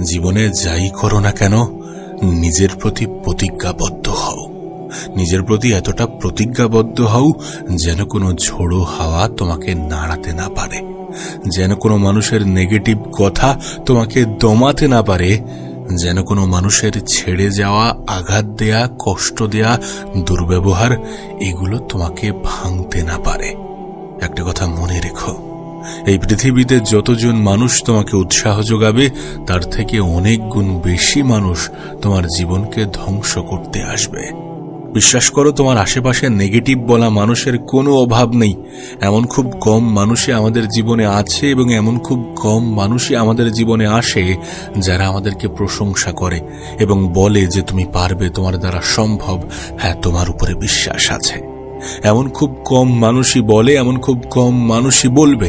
জীবনে যাই করো না কেন নিজের প্রতি প্রতিজ্ঞাবদ্ধ হও। নিজের প্রতি এতটা প্রতিজ্ঞাবদ্ধ হও যেন কোনো ঝোড়ো হাওয়া তোমাকে নাড়াতে না পারে, যেন কোনো মানুষের নেগেটিভ কথা তোমাকে দমাতে না পারে, যেন কোনো মানুষের ছেড়ে যাওয়া, আঘাত দেয়া, কষ্ট দেয়া, দুর্ব্যবহার এগুলো তোমাকে ভাঙতে না পারে। একটা কথা মনে রেখো, এই পৃথিবীতে যতজন মানুষ তোমাকে উৎসাহ যোগাবে তার থেকে অনেক গুণ বেশি মানুষ তোমার জীবনকে ধ্বংস করতে আসবে। বিশ্বাস করো, তোমার আশেপাশে নেগেটিভ বলা মানুষের কোনো অভাব নেই। এমন খুব কম মানুষই আমাদের জীবনে আছে এবং এমন খুব কম মানুষই আমাদের জীবনে আসে যারা আমাদেরকে প্রশংসা করে এবং বলে যে তুমি পারবে, তোমার দ্বারা সম্ভব, হ্যাঁ তোমার উপরে বিশ্বাস আছে। এমন খুব কম মানুষই বলে, এমন খুব কম মানুষই বলবে।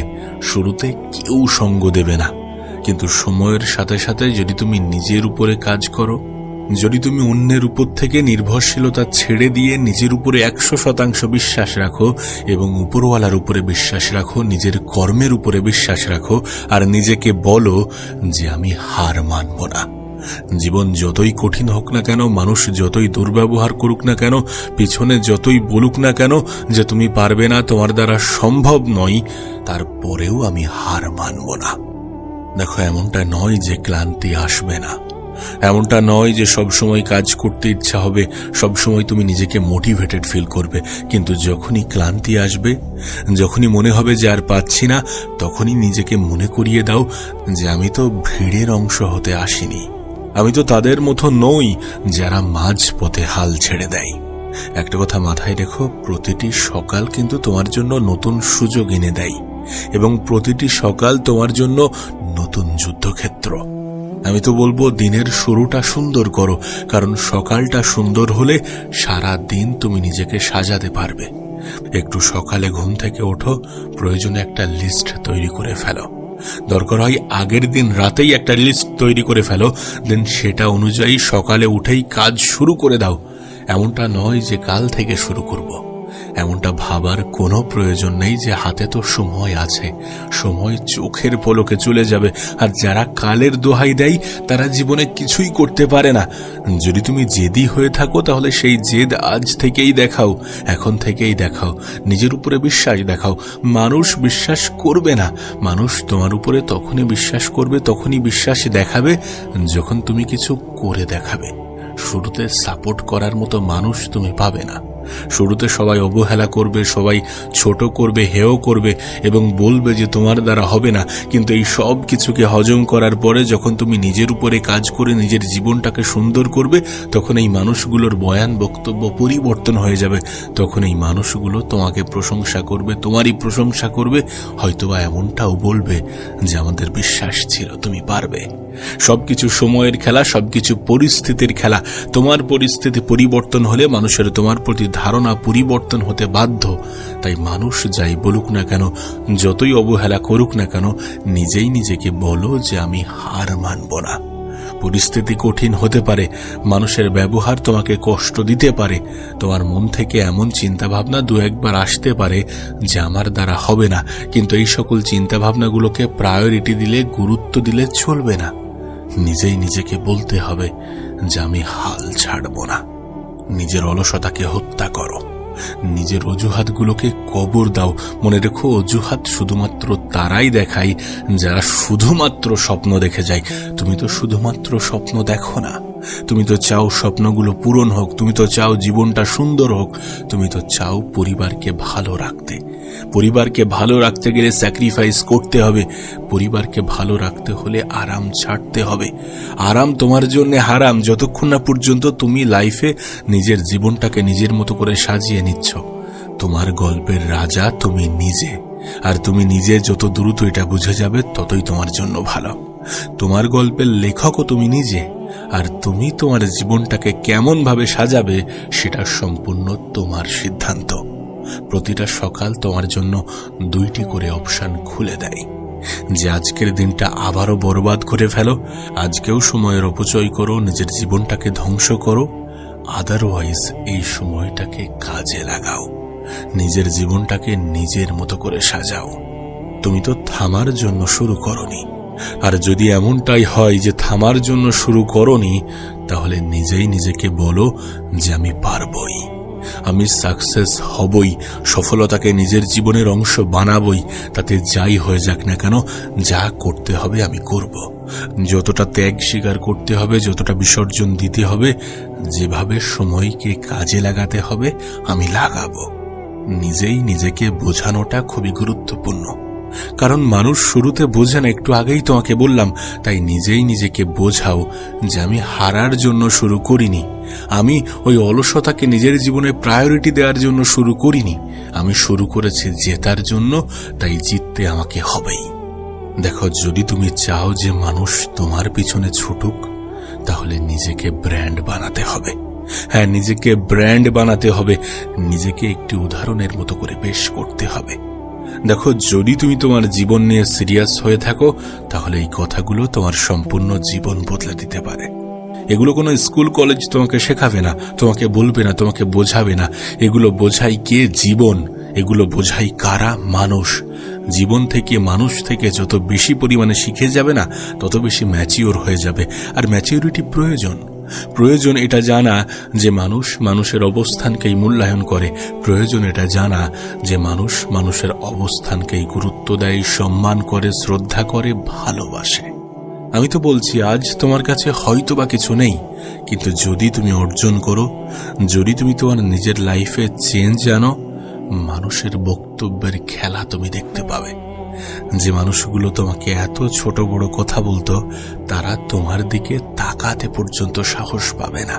শুরুতে কেউ সঙ্গ দেবে না, কিন্তু সময়ের সাথে সাথে যদি তুমি নিজের উপরে কাজ করো, যদি তুমি অন্যের উপর থেকে নির্ভরশীলতা ছেড়ে দিয়ে নিজের উপরে 100% বিশ্বাস রাখো এবং উপরওয়ালার উপরে বিশ্বাস রাখো, নিজের কর্মের উপরে বিশ্বাস রাখো আর নিজেকে বলো যে আমি হার মানব না। জীবন যতই কঠিন হোক না কেন, মানুষ যতই দুর্ব্যবহার করুক না কেন, পিছনে যতই বলুক না কেন যে তুমি পারবে না, তোমার দ্বারা সম্ভব নয়, তারপরেও আমি হার মানব না। দেখো, এমনটা নয় যে ক্লান্তি আসবে না, এমনটা নয় যে সবসময় কাজ করতে ইচ্ছা হবে, সবসময় তুমি নিজেকে মোটিভেটেড ফিল করবে। কিন্তু যখনই ক্লান্তি আসবে, যখনই মনে হবে যে আর পাচ্ছি না, তখনই নিজেকে মনে করিয়ে দাও যে আমি তো ভিড়ের অংশ হতে আসিনি, আমি তো তাদের মতো নই যারা মাঝ পথে হাল ছেড়ে দেয়। একটা কথা মাথায় রেখো, প্রতিটি সকাল কিন্তু তোমার জন্য নতুন সুযোগ এনে দেয় এবং প্রতিটি সকাল তোমার জন্য নতুন যুদ্ধক্ষেত্র। আমি তো বলবো দিনের শুরুটা সুন্দর করো, কারণ সকালটা সুন্দর হলে সারা দিন তুমি নিজেকে সাজাতে পারবে। একটু সকালে ঘুম থেকে ওঠো, প্রয়োজনে একটা লিস্ট তৈরি করে ফেলো, দরকার হয় আগের দিন রাতেই একটা লিস্ট তৈরি করে ফেলো, দেন সেটা অনুযায়ী সকালে উঠেই কাজ শুরু করে দাও। এমনটা নয় যে কাল থেকে শুরু করব, এমনটা ভাবার কোনো প্রয়োজন নেই যে হাতে তো সময় আছে, সময় চোখের পলকে চলে যাবে। আর যারা কালের দোহাই দেয় তারা জীবনে কিছুই করতে পারে না। যদি তুমি জেদি হয়ে থাকো তাহলে সেই জেদ আজ থেকেই দেখাও, এখন থেকেই দেখাও, নিজের উপরে বিশ্বাস দেখাও। মানুষ বিশ্বাস করবে না, মানুষ তোমার উপরে তখনই বিশ্বাস করবে, তখনই বিশ্বাস দেখাবে যখন তুমি কিছু করে দেখাবে। শুরুতে সাপোর্ট করার মতো মানুষ তুমি পাবে না। শুরুতে সবাই অবহেলা করবে, সবাই ছোট করবে, হেয় করবে এবং বলবে যে তোমার দ্বারা হবে না। কিন্তু এই সব কিছুকে হজম করার পরে যখন তুমি নিজের উপরে কাজ করে নিজের জীবনটাকে সুন্দর করবে, তখন এই মানুষগুলোর বয়ান বক্তব্য পরিবর্তন হয়ে যাবে। তখন এই মানুষগুলো তোমাকে প্রশংসা করবে, তোমারই প্রশংসা করবে, হয়তোবা এমনটাও বলবে যে আমাদের বিশ্বাস ছিল তুমি পারবে। সবকিছু সময়ের খেলা, সবকিছু পরিস্থিতির খেলা। তোমার পরিস্থিতি পরিবর্তন হলে মানুষের তোমার প্রতি ধারণা পরিবর্তন হতে বাধ্য। তাই মানুষ যাই বলুক না কেন, যতই অবহেলা করুক না কেন, নিজেই নিজেকে বলো যে আমি হার মানব না। পরিস্থিতি কঠিন হতে পারে, মানুষের ব্যবহার তোমাকে কষ্ট দিতে পারে, তোমার মন থেকে এমন চিন্তাভাবনা দু একবার আসতে পারে যে আমার দ্বারা হবে না। কিন্তু এই সকল চিন্তাভাবনাগুলোকে প্রায়োরিটি দিলে, গুরুত্ব দিলে চলবে না। নিজেই নিজেকে বলতে হবে যে আমি হাল ছাড়ব না। নিজের অলসতাকে হত্যা করো, নিজের অজুহাতগুলোকে কবর দাও। মনে রেখো, অজুহাত শুধুমাত্র তারাই দেখায় যারা শুধুমাত্র স্বপ্ন দেখে যায়। তুমি তো শুধুমাত্র স্বপ্ন দেখো না, তুমি তো চাও স্বপ্নগুলো পূরণ হোক, তুমি তো চাও জীবনটা সুন্দর হোক, তুমি তো চাও পরিবারকে ভালো রাখতে। পরিবারকে ভালো রাখতে গেলে স্যাক্রিফাইস করতে হবে, পরিবারকে ভালো রাখতে হলে আরাম ছাড়তে হবে। আরাম তোমার জন্য হারাম যতক্ষণ না পর্যন্ত তুমি লাইফে নিজের জীবনটাকে নিজের মতো করে সাজিয়ে নিচ্ছ। তোমার গল্পের রাজা তুমি নিজে, আর তুমি নিজে যত দ্রুত এটা বুঝে যাবে ততই তোমার জন্য ভালো। তোমার গল্পের লেখকও তুমি নিজে, আর তুমি তোমার জীবনটাকে কেমন ভাবে সাজাবে সেটা সম্পূর্ণ তোমার সিদ্ধান্ত। প্রতিটা সকাল তোমার জন্য 2টি করে অপশন খুলে দেয় যে আজকের দিনটা আবারও বরবাদ করে ফেলো, আজকেও সময়ের অপচয় করো, নিজের জীবনটাকে ধ্বংস করো, আদারওয়াইজ এই সময়টাকে কাজে লাগাও, নিজের জীবনটাকে নিজের মতো করে সাজাও। তুমি তো থামার জন্য শুরু করনি, আর যদি এমনটাই হয় যে থামার জন্য শুরু করনি, তাহলে নিজেই নিজেকে বলো যে আমি পারবই, আমি সাকসেস হবই, সফলতাকে নিজের জীবনের অংশ বানাবই। তাতে যাই হয়ে যাক না কেন, যা করতে হবে আমি করব। যতটা ত্যাগ স্বীকার করতে হবে, যতটা বিসর্জন দিতে হবে, যেভাবে সময়কে কাজে লাগাতে হবে আমি লাগাবো। নিজেই নিজেকে বোঝানোটা খুবই গুরুত্বপূর্ণ, কারণ মানুষ শুরুতে বোঝে না, একটু আগেই তোমাকে বললাম। তাই নিজেই নিজেকে বোঝাও যে আমি হারার জন্য শুরু করিনি, আমি ওই অলসতাকে নিজের জীবনে প্রায়োরিটি দেওয়ার জন্য শুরু করিনি, আমি শুরু করেছি জেতার জন্য। তাই জিততে আমাকে হবেই। দেখো, যদি তুমি চাও যে মানুষ তোমার পিছনে ছুটুক, তাহলে নিজেকে ব্র্যান্ড বানাতে হবে। হ্যাঁ, নিজেকে ব্র্যান্ড বানাতে হবে, নিজেকে একটি উদাহরণের মতো করে পেশ করতে হবে। দেখো, যদি তুমি তোমার জীবন নিয়ে সিরিয়াস হয়ে থাকো, তাহলে এই কথাগুলো তোমার সম্পূর্ণ জীবন বদলে দিতে পারে। এগুলো কোনো স্কুল কলেজ তোমাকে শেখাবে না, তোমাকে বলবে না, তোমাকে বোঝাবে না। এগুলো বোঝাই কে? জীবন। এগুলো বোঝাই কারা? মানুষ। জীবন থেকে, মানুষ থেকে যত বেশি পরিমাণে শিখে যাবে না, তত বেশি ম্যাচিওর হয়ে যাবে। আর ম্যাচিওরিটি প্রয়োজন এটা জানা যে মানুষ মানুষের অবস্থানকেই মূল্যায়ন করে। প্রয়োজন এটা জানা যে মানুষ মানুষের অবস্থানকেই গুরুত্ব দেয়, সম্মান করে, শ্রদ্ধা করে, ভালোবাসে। আমি তো বলছি, আজ তোমার কাছে হয়তো বা কিছু নেই, কিন্তু যদি তুমি অর্জন করো, যদি তুমি তোমার নিজের লাইফে চেঞ্জ আনো, মানুষের বক্তব্যের খেলা তুমি দেখতে পাবে। যে মানুষগুলো তোমাকে এত ছোট বড় কথা বলতো, তারা তোমার দিকে তাকাতে পর্যন্ত সাহস পাবে না।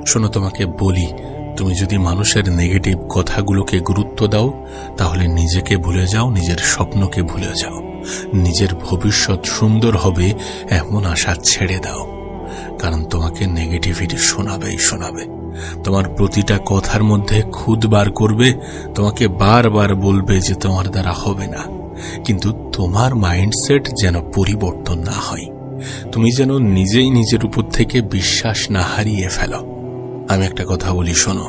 শোনো, তোমাকে বলি, তুমি যদি মানুষের নেগেটিভ কথাগুলোকে গুরুত্ব দাও, তাহলে নিজেকে ভুলে যাও, নিজের স্বপ্নকে ভুলে যাও। নিজের ভবিষ্যৎ সুন্দর হবে এমন আশা ছেড়ে দাও, কারণ তোমাকে নেগেটিভিটি শোনাবে। তোমার প্রতিটা কথার মধ্যে খুদ বার করবে, তোমাকে বারবার বলবে যে তোমার দ্বারা হবে না। কিন্তু তোমার মাইন্ডসেট যেন পরিবর্তন না হয়, তুমি যেন নিজেই নিজের উপর থেকে বিশ্বাস না হারিয়ে ফেলো। আমি একটা কথা বলি, শোনো,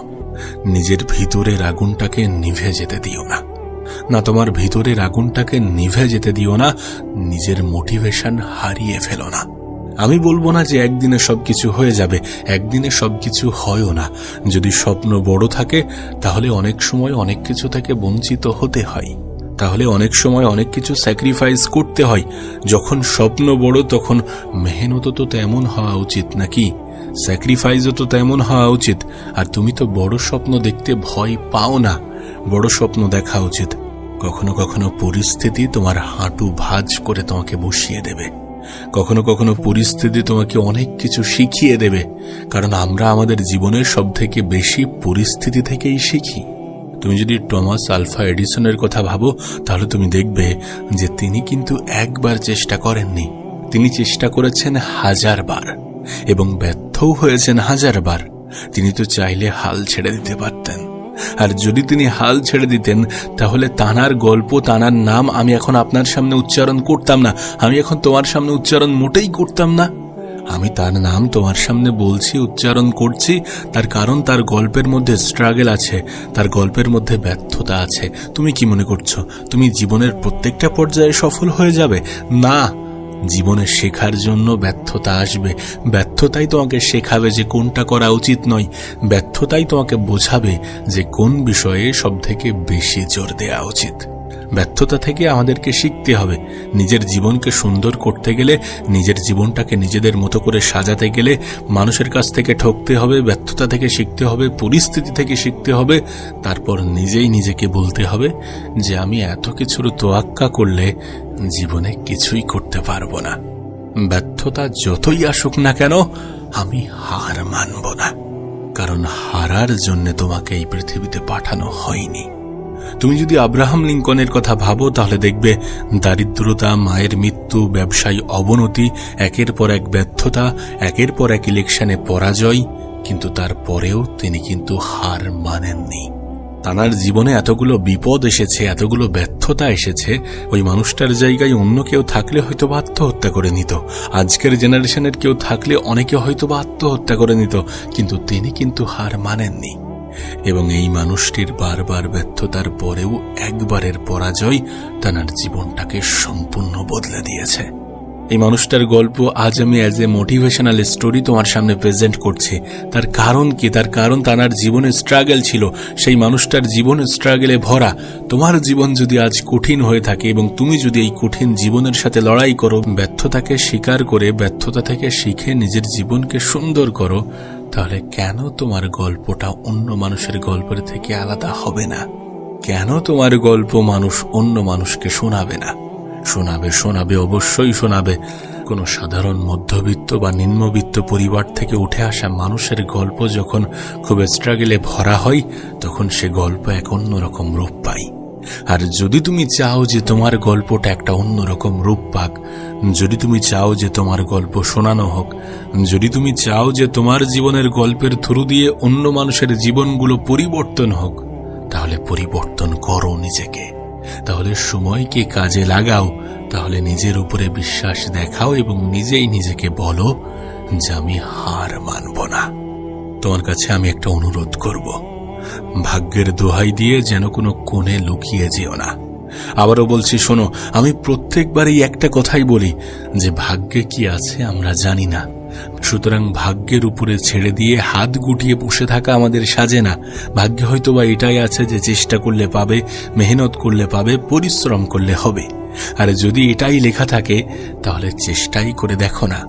নিজের ভিতরের আগুনটাকে নিভে যেতে দিও না। তোমার ভিতরের আগুনটাকে নিভে যেতে দিও না, নিজের মোটিভেশন হারিয়ে ফেলো না। আমি বলবো না যে একদিনে সবকিছু হয়ে যাবে, একদিনে সবকিছু হয়ও না। যদি স্বপ্ন বড় থাকে, তাহলে অনেক সময় অনেক কিছু থেকে বঞ্চিত হতে হয়, তাহলে অনেক সময় অনেক কিছু স্যাক্রিফাইস করতে হয়। যখন স্বপ্ন বড়, তখন মেহনতও তো তেমন হওয়া উচিত, নাকি? স্যাক্রিফাইসও তো তেমন হওয়া উচিত। আর তুমি তো বড় স্বপ্ন দেখতে ভয় পাও না, বড় স্বপ্ন দেখা উচিত। কখনো কখনো পরিস্থিতি তোমার হাঁটু ভাঁজ করে তোমাকে বসিয়ে দেবে, কখনো কখনো পরিস্থিতি তোমাকে অনেক কিছু শিখিয়ে দেবে, কারণ আমরা আমাদের জীবনের সব থেকে বেশি পরিস্থিতি থেকেই শিখি। তুমি যদি টমাস আলভা এডিসনের কথা ভাবো, তাহলে তুমি দেখবে যে তিনি কিন্তু একবার চেষ্টা করেননি, তিনি চেষ্টা করেছেন 1000 বার এবং ব্যর্থও হয়েছেন 1000 বার। তিনি তো চাইলে হাল ছেড়ে দিতে পারতেন, আর যদি তিনি হাল ছেড়ে দিতেন, তাহলে তানার গল্প, তানার নাম আমি এখন আপনার সামনে উচ্চারণ করতাম না, আমি এখন তোমার সামনে উচ্চারণ মোটেই করতাম না। আমি তার নাম তোমার সামনে বলছি, উচ্চারণ করছি, তার কারণ তার গল্পের মধ্যে স্ট্রাগল আছে, তার গল্পের মধ্যে ব্যর্থতা আছে। তুমি কি মনে করছো তুমি জীবনের প্রত্যেকটা পর্যায়ে সফল হয়ে যাবে? না, জীবনে শেখার জন্য ব্যর্থতা আসবে। ব্যর্থতাই তোমাকে শেখাবে যে কোনটা করা উচিত নয়, ব্যর্থতাই তোমাকে বোঝাবে যে কোন বিষয়ে সব থেকে বেশি জোর দেওয়া উচিত। ব্যর্থতা থেকে আমাদেরকে শিখতে হবে। নিজের জীবনকে সুন্দর করতে গেলে, নিজের জীবনটাকে নিজেদের মতো করে সাজাতে গেলে মানুষের কাছ থেকে ঠকতে হবে, ব্যর্থতা থেকে শিখতে হবে, পরিস্থিতি থেকে শিখতে হবে। তারপর নিজেই নিজেকে বলতে হবে যে আমি এত কিছুর তোয়াক্কা করলে জীবনে কিছুই করতে পারবো না। ব্যর্থতা যতই আসুক না কেন, আমি হার মানব না, কারণ হারার জন্য তোমাকে এই পৃথিবীতে পাঠানো হয়নি। তুমি যদি আব্রাহাম লিঙ্কনের কথা ভাবো, তাহলে দেখবে দারিদ্রতা, মায়ের মৃত্যু, ব্যবসায়ী অবনতি, একের পর এক ব্যর্থতা, একের পর এক ইলেকশনে পরাজয়, কিন্তু তারপরেও তিনি কিন্তু হার মানেননি। তানার জীবনে এতগুলো বিপদ এসেছে, এতগুলো ব্যর্থতা এসেছে, ওই মানুষটার জায়গায় অন্য কেউ থাকলে হয়তো বা আত্মহত্যা করে নিত। আজকের জেনারেশনের কেউ থাকলে অনেকে হয়তো বা আত্মহত্যা করে নিত, কিন্তু তিনি কিন্তু হার মানেননি। এবং এই মানুষটির বারবার ব্যর্থতার পরেও একবারের পরাজয় তানার জীবনটাকে সম্পূর্ণ বদলে দিয়েছে। এই মানুষটার গল্প আজ আমি অ্যাজ এ মোটিভেশনাল স্টোরি তোমার সামনে প্রেজেন্ট করছি। তার কারণ কি? তার কারণ তার জীবনে স্ট্রাগল ছিল। সেই মানুষটার জীবন স্ট্রাগলে ভরা। তোমার জীবন যদি আজ কঠিন হয়ে থাকে এবং তুমি যদি এই কঠিন জীবনের সাথে লড়াই করো, ব্যর্থতাকে স্বীকার করে ব্যর্থতা থেকে শিখে নিজের জীবনকে সুন্দর করো, তাহলে কেন তোমার গল্পটা অন্য মানুষের গল্পের থেকে আলাদা হবে না? কেন তোমার গল্প মানুষ অন্য মানুষকে শোনাবে না? শোনাবে, অবশ্যই শোনাবে। কোনো সাধারণ মধ্যবিত্ত বা নিম্নবিত্ত পরিবার থেকে উঠে আসা মানুষের গল্প যখন খুব স্ট্রাগলে ভরা হয়, তখন সে গল্প এক অন্যরকম রূপ পায়। আর যদি তুমি চাও যে তোমার গল্পটা একটা অন্যরকম রূপ পাক, যদি তুমি চাও যে তোমার গল্প শোনানো হোক, যদি তুমি চাও যে তোমার জীবনের গল্পের থ্রু দিয়ে অন্য মানুষের জীবনগুলো পরিবর্তন হোক, তাহলে পরিবর্তন করো নিজেকে। তাহলে সময়কে কাজে লাগাও, তাহলে নিজের উপরে বিশ্বাস দেখাও এবং নিজেই নিজেকে বলো যে আমি হার মানব না। তোমার কাছে আমি একটা অনুরোধ করব, ভাগ্যের দোহাই দিয়ে যেন কোনো কোণে লুকিয়ে যেও না। আবারও বলছি, শোনো, আমি প্রত্যেকবারই একটা কথাই বলি যে ভাগ্যে কি আছে আমরা জানি না। সুতরাং ভাগ্যের উপরে ছেড়ে দিয়ে হাত গুটিয়ে বসে থাকা আমাদের সাজে না। ভাগ্যে হয়তো বা এটাই আছে যে চেষ্টা করলে পাবে, মেহনত করলে পাবে, পরিশ্রম করলে হবে। আর যদি এটাই লেখা থাকে, তাহলে চেষ্টাই করে দেখো না,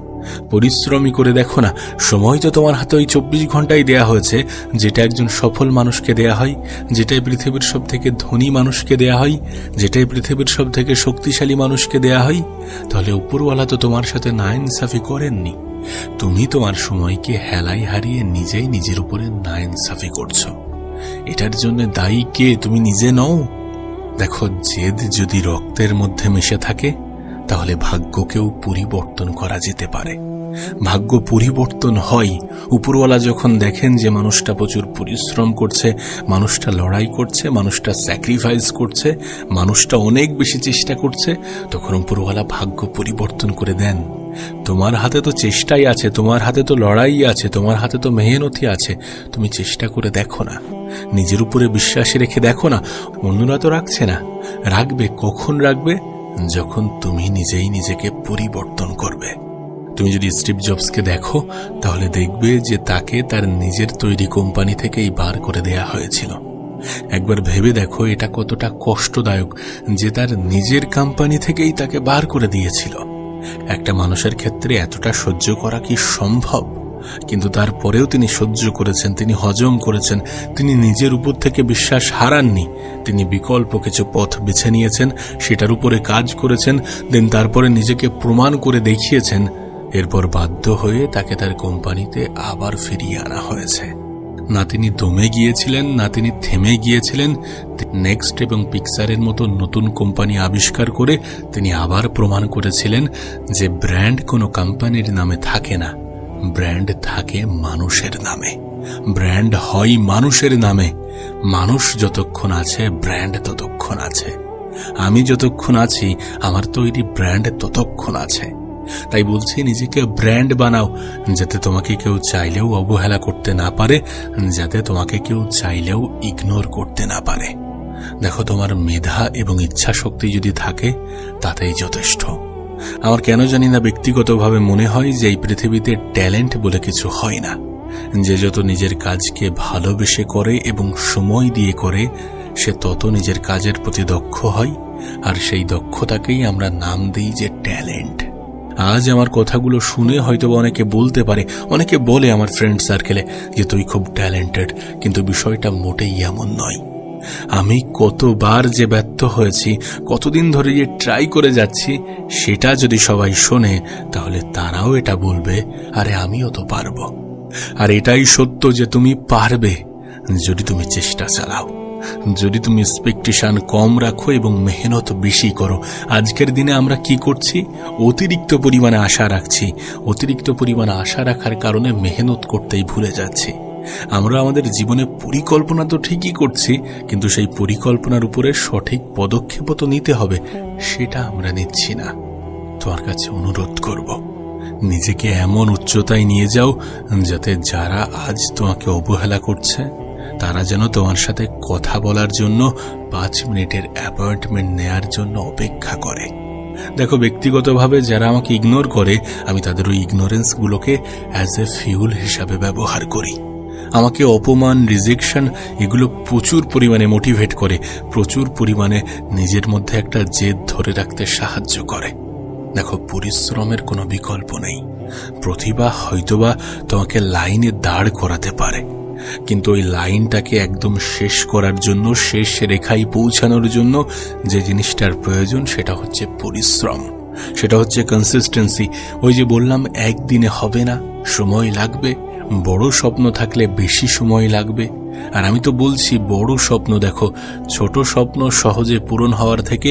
পরিশ্রমই করে দেখো না। সময় তো তোমার হাতে ওই 24 ঘন্টাই দেয়া হয়েছে, যেটা একজন সফল মানুষকে দেয়া হয়, যেটাই পৃথিবীর সব থেকে ধনী মানুষকে দেয়া হয়, যেটাই পৃথিবীর সব থেকে শক্তিশালী মানুষকে দেয়া হয়। তাহলে উপরওয়ালা তো তোমার সাথে নাইনসাফি করেননি। তুমি তোমার সময়কে হেলায় হারিয়ে নিজেই নিজের উপরে নাইনসাফি করছো। এটার জন্য দায়ী কে? তুমি নিজে নও। দেখো, জেদ যদি রক্তের মধ্যে মিশে থাকে, তাহলে ভাগ্যকেও পরিবর্তন করা যেতে পারে। ভাগ্য পরিবর্তন হয় উপরওয়ালা যখন দেখেন যে মানুষটা প্রচুর পরিশ্রম করছে, মানুষটা লড়াই করছে, মানুষটা স্যাক্রিফাইস করছে, মানুষটা অনেক বেশি চেষ্টা করছে, তখন উপরওয়ালা ভাগ্য পরিবর্তন করে দেন। তোমার হাতে তো চেষ্টাই আছে, তোমার হাতে তো লড়াই আছে, তোমার হাতে তো মেহনতি আছে। তুমি চেষ্টা করে দেখো না, নিজের উপরে বিশ্বাস রেখে দেখো না। অন্যরা তো রাখছে না। রাখবে কখন? রাখবে যখন তুমি নিজেই নিজেকে পরিবর্তন করবে। তুমি যদি স্টিভ জবসকে দেখো, তাহলে দেখবে যে তাকে তার নিজের তৈরি কোম্পানি থেকেই বার করে দেয়া হয়েছিল। একবার ভেবে দেখো এটা কতটা কষ্টদায়ক যে তার নিজের কোম্পানি থেকেই তাকে বার করে দিয়েছিল। একটা মানুষের ক্ষেত্রে এতটা সহ্য করা কি সম্ভব? কিন্তু তারপরেও তিনি সহ্য করেছেন, তিনি হজম করেছেন, তিনি নিজের উপর থেকে বিশ্বাস হারাননি। তিনি বিকল্প কিছু পথ বেছে নিয়েছেন, সেটার উপরে কাজ করেছেন, দেন তারপরে নিজেকে প্রমাণ করে দেখিয়েছেন। এরপর বাধ্য হয়ে তাকে তার কোম্পানিতে আবার ফিরিয়ে আনা হয়েছে। না তিনি দমে গিয়েছিলেন, না তিনি থেমে গিয়েছিলেন। নেক্সট এবং পিক্সারের মতো নতুন কোম্পানি আবিষ্কার করে তিনি আবার প্রমাণ করেছিলেন যে ব্র্যান্ড কোনো কোম্পানির নামে থাকে না, ব্র্যান্ড থাকে মানুষের নামে। ব্র্যান্ড হয় মানুষের নামে। মানুষ যতক্ষণ আছে, ব্র্যান্ড ততক্ষণ আছে। আমি যতক্ষণ আছি, আমার তৈরি ব্র্যান্ড ততক্ষণ আছে। তাই বলছি, নিজেকে ব্র্যান্ড বানাও, যাতে তোমাকে কেউ চাইলেও অবহেলা করতে না পারে, যাতে তোমাকে কেউ চাইলেও ইগনোর করতে না পারে। দেখো, তোমার মেধা এবং ইচ্ছা শক্তি যদি থাকে, তাতেই যথেষ্ট। আমার কেন জানি না ব্যক্তিগতভাবে মনে হয় যে এই পৃথিবীতে ট্যালেন্ট বলে কিছু হয় না। যে যত নিজের কাজকে ভালোবেসে করে এবং সময় দিয়ে করে, সে তত নিজের কাজের প্রতি দক্ষ হয়, আর সেই দক্ষতাকেই আমরা নাম দিই যে ট্যালেন্ট। আজ আমার কথাগুলো শুনে হয়তো অনেকে বলতে পারে, অনেকে বলে আমার ফ্রেন্ড সার্কেলে যে তুই খুব ট্যালেন্টেড, কিন্তু বিষয়টা মোটেই এমন নয়। আমি কতবার যে ব্যর্থ হয়েছি, কতদিন ধরে যে ট্রাই করে যাচ্ছি, সেটা যদি সবাই শোনে, তাহলে তারাও এটা বলবে, আরে আমিও তো পারবো। আর এটাই সত্য যে তুমি পারবে যদি তুমি চেষ্টা চালাও, যদি তুমি এক্সপেকটেশন কম রাখো এবং মেহনত বেশি করো। আজকের দিনে আমরা কি করছি? অতিরিক্ত পরিমাণে আশা রাখছি। অতিরিক্ত পরিমাণে আশা রাখার কারণে মেহনত করতেই ভুলে যাচ্ছি। আমরা আমাদের জীবনে পরিকল্পনা তো ঠিকই করছি, কিন্তু সেই পরিকল্পনার উপরে সঠিক পদক্ষেপও তো নিতে হবে, সেটা আমরা নিচ্ছি না। তোমার কাছে অনুরোধ করব, নিজেকে এমন উচ্চতায় নিয়ে যাও যাতে যারা আজ তোমাকে অবহেলা করছে, তারা যেন তোমার সাথে কথা বলার জন্য 5 মিনিটের অ্যাপয়েন্টমেন্ট নেয়ার জন্য অপেক্ষা করে। দেখো, ব্যক্তিগতভাবে যারা আমাকে ইগনোর করে, আমি তাদের ওই ইগনোরেন্সগুলোকে অ্যাজ এ ফিউল হিসাবে ব্যবহার করি। আমাকে অপমান, রিজেকশন এগুলো প্রচুর পরিমাণে মোটিভেট করে, প্রচুর পরিমাণে নিজের মধ্যে একটা জেদ ধরে রাখতে সাহায্য করে। দেখো, পরিশ্রমের কোনো বিকল্প নেই। প্রতিভা হয়তোবা তোমাকে লাইনে দাঁড় করাতে পারে, কিন্তু ওই লাইনটাকে একদম শেষ করার জন্য, শেষ রেখায় পৌঁছানোর জন্য যে জিনিসটার প্রয়োজন সেটা হচ্ছে পরিশ্রম, সেটা হচ্ছে কনসিস্টেন্সি। ওই যে বললাম, একদিনে হবে না, সময় লাগবে। বড় স্বপ্ন থাকলে বেশি সময় লাগবে। আর আমি তো বলছি, বড় স্বপ্ন দেখো, ছোট স্বপ্ন সহজে পূরণ হওয়ার থেকে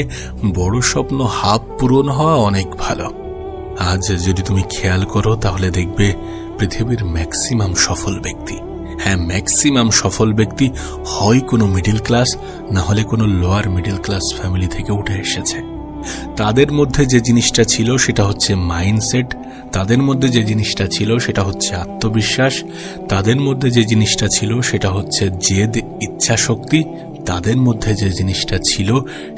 বড় স্বপ্ন হাফ পূরণ হওয়া অনেক ভালো। আজ যদি তুমি খেয়াল করো তাহলে দেখবে পৃথিবীর ম্যাক্সিমাম সফল ব্যক্তি, হ্যাঁ ম্যাক্সিমাম সফল ব্যক্তি হয় কোনো মিডল ক্লাস, না হলে কোনো লোয়ার মিডল ক্লাস ফ্যামিলি থেকে উঠে এসেছে। তাদের মধ্যে যে জিনিসটা ছিল সেটা হচ্ছে মাইন্ডসেট, তাদের মধ্যে যে জিনিসটা ছিল সেটা হচ্ছে আত্মবিশ্বাস, তাদের মধ্যে যে জিনিসটা ছিল সেটা হচ্ছে জেদ, ইচ্ছা শক্তি, তাদের মধ্যে যে জিনিসটা ছিল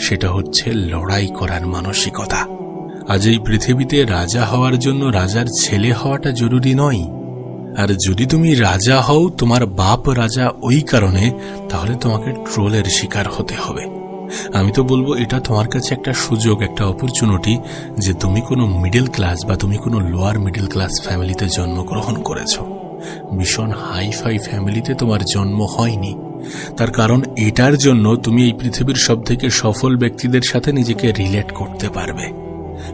সেটা হচ্ছে লড়াই করার মানসিকতা। আজ এই পৃথিবীতে রাজা হওয়ার জন্য রাজার ছেলে হওয়াটা জরুরি নয়। আর যদি তুমি রাজা হও, তোমার বাপ রাজা ওই কারণে, তাহলে তোমাকে ট্রোলের শিকার হতে হবে। আমি তো বলবো এটা তোমার কাছে একটা সুযোগ, একটা অপরচুনিটি যে তুমি কোনো মিডল ক্লাস বা তুমি কোনো লোয়ার মিডল ক্লাস ফ্যামিলিতে জন্মগ্রহণ করেছো। ভীষণ হাইফাই ফ্যামিলিতে তোমার জন্ম হয়নি। তার কারণ এটার জন্য তুমি এই পৃথিবীর সবথেকে সফল ব্যক্তিদের সাথে নিজেকে রিলেট করতে পারবে।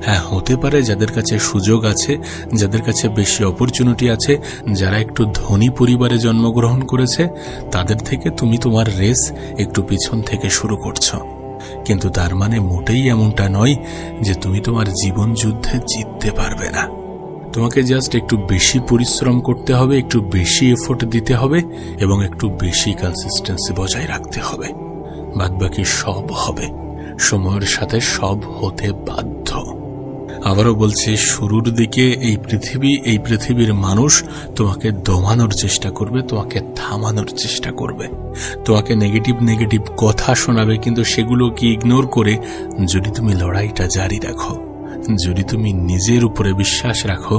হ্যাঁ, হতে পারে যাদের কাছে সুযোগ আছে, যাদের কাছে বেশি অপরচুনিটি আছে, যারা একটু ধনী পরিবারে জন্মগ্রহণ করেছে, তাদের থেকে তুমি তোমার রেস একটু পিছন থেকে শুরু করছো। কিন্তু তার মানে মোটেই এমনটা নয় যে তুমি তোমার জীবন যুদ্ধে জিততে পারবে না। তোমাকে জাস্ট একটু বেশি পরিশ্রম করতে হবে, একটু বেশি এফোর্ট দিতে হবে এবং একটু বেশি কনসিস্টেন্সি বজায় রাখতে হবে। বাদবাকি সব হবে, সময়ের সাথে সব হতে বাধ্য। আবারও বলছি, শুরুর দিকে এই পৃথিবীর মানুষ তোমাকে দমানোর চেষ্টা করবে, তোমাকে থামানোর চেষ্টা করবে, তোমাকে নেগেটিভ কথা শোনাবে, কিন্তু সেগুলোকে ইগনোর করে যদি তুমি লড়াইটা জারি রাখো, যদি তুমি নিজের উপরে বিশ্বাস রাখো,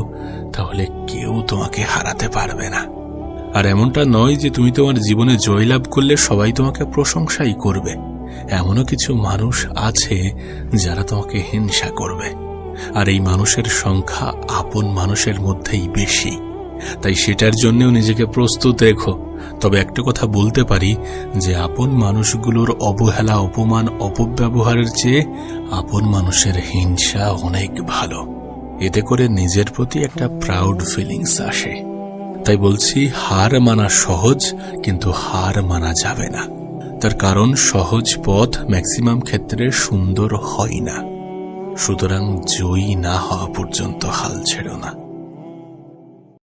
তাহলে কেউ তোমাকে হারাতে পারবে না। আর এমনটা নয় যে তুমি তোমার জীবনে জয়লাভ করলে সবাই তোমাকে প্রশংসাই করবে। এমনও কিছু মানুষ আছে যারা তোমাকে হিংসা করবে, আর এই মানুষের সংখ্যা আপন মানুষের মধ্যেই বেশি। তাই সেটার জন্যও নিজেকে প্রস্তুত রেখো। তবে একটা কথা বলতে পারি যে আপন মানুষগুলোর অবহেলা, অপমান, অপব্যবহারের চেয়ে আপন মানুষের হিংসা অনেক ভালো। এতে করে নিজের প্রতি একটা প্রাউড ফিলিংস আসে। তাই বলছি, হার মানা সহজ, কিন্তু হার মানা যাবে না। তার কারণ সহজ পথ ম্যাক্সিমাম ক্ষেত্রে সুন্দর হয় না। সুতরাং জয়ী না হওয়া পর্যন্ত হাল ছেড়ো না।